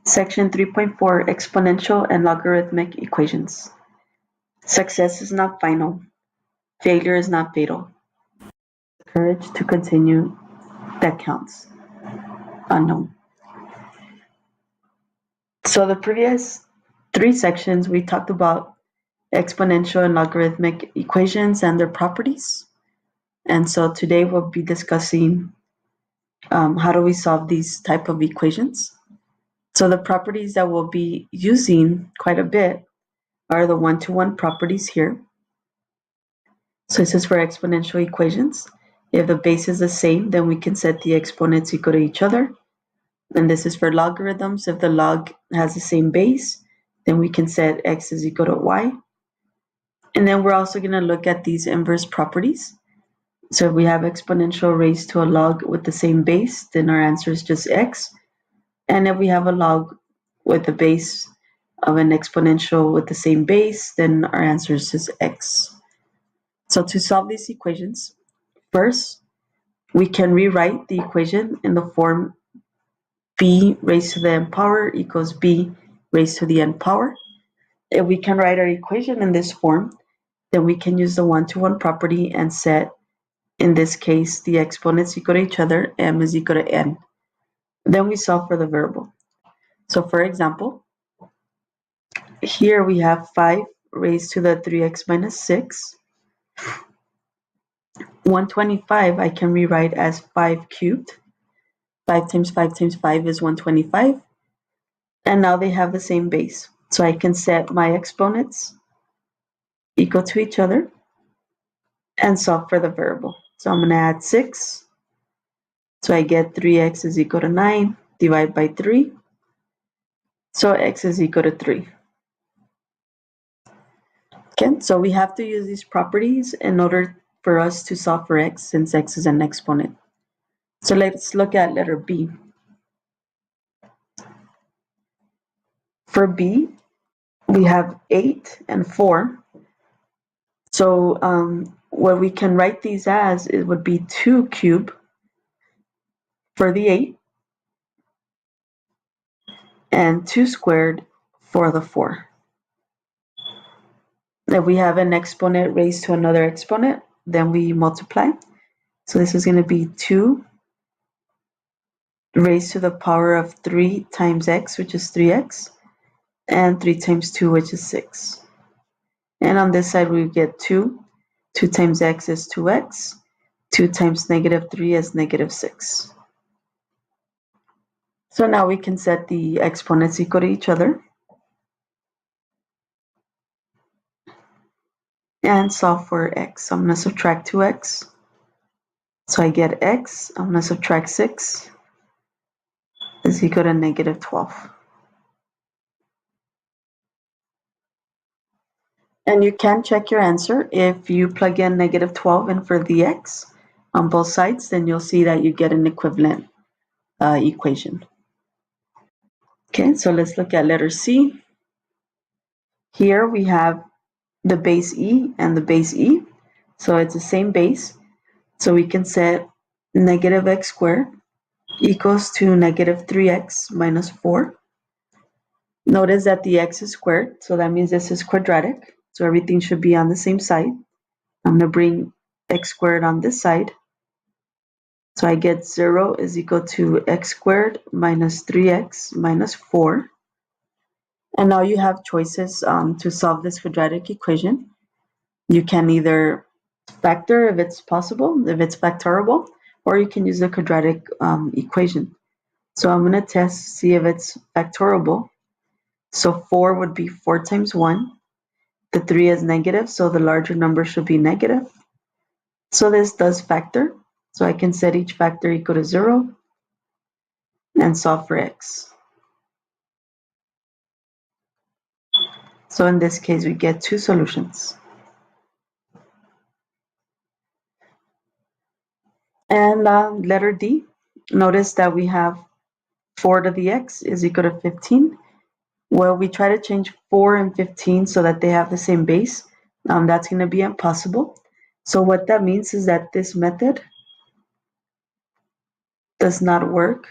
Section 3.4 Exponential and Logarithmic Equations. Success is not final. Failure is not fatal. Courage to continue that counts. Unknown. So the previous 3 sections we talked about exponential and logarithmic equations and their properties. And so today we'll be discussing how do we solve these type of equations. So the properties that we'll be using quite a bit are the one-to-one properties here. So this is for exponential equations. If the base is the same, then we can set the exponents equal to each other. And this is for logarithms. If the log has the same base, then we can set x is equal to y. And then we're also going to look at these inverse properties. So if we have exponential raised to a log with the same base, then our answer is just x. And if we have a log with the base of an exponential with the same base, then our answer is just x. So to solve these equations, first, we can rewrite the equation in the form b raised to the n power equals b raised to the n power. If we can write our equation in this form, then we can use the one-to-one property and set, in this case, the exponents equal to each other, m is equal to n. Then we solve for the variable. So for example, here we have 5 raised to the 3x minus 6. 125 I can rewrite as 5 cubed. 5 times 5 times 5 is 125. And now they have the same base. So I can set my exponents equal to each other and solve for the variable. So I'm going to add 6. So I get 3x is equal to 9, divide by 3. So x is equal to 3. Okay, so we have to use these properties in order for us to solve for x, since x is an exponent. So let's look at letter B. For B, we have 8 and 4. So what we can write these as, it would be 2 cubed for the 8 and 2 squared for the 4. If we have an exponent raised to another exponent, then we multiply. So this is going to be 2 raised to the power of 3 times x, which is 3x, and 3 times 2, which is 6. And on this side, we get 2. 2 times x is 2x. 2 times negative 3 is negative 6. So now we can set the exponents equal to each other and solve for x. So I'm going to subtract 2x. So I get x. I'm going to subtract 6 is equal to negative 12. And you can check your answer. If you plug in negative 12 in for the x on both sides, then you'll see that you get an equivalent equation. Okay, so let's look at letter C. Here we have the base e and the base e. So it's the same base. So we can set negative x squared equals to negative 3x minus 4. Notice that the x is squared, so that means this is quadratic. So everything should be on the same side. I'm going to bring x squared on this side. So I get 0 is equal to x squared minus 3x minus 4. And now you have choices to solve this quadratic equation. You can either factor if it's possible, if it's factorable, or you can use the quadratic equation. So I'm going to test to see if it's factorable. So 4 would be 4 times 1. The 3 is negative, so the larger number should be negative. So this does factor. So I can set each factor equal to 0 and solve for x. So in this case, we get 2 solutions. And letter D, notice that we have 4 to the x is equal to 15. Well, we try to change 4 and 15 so that they have the same base. That's going to be impossible. So what that means is that this method does not work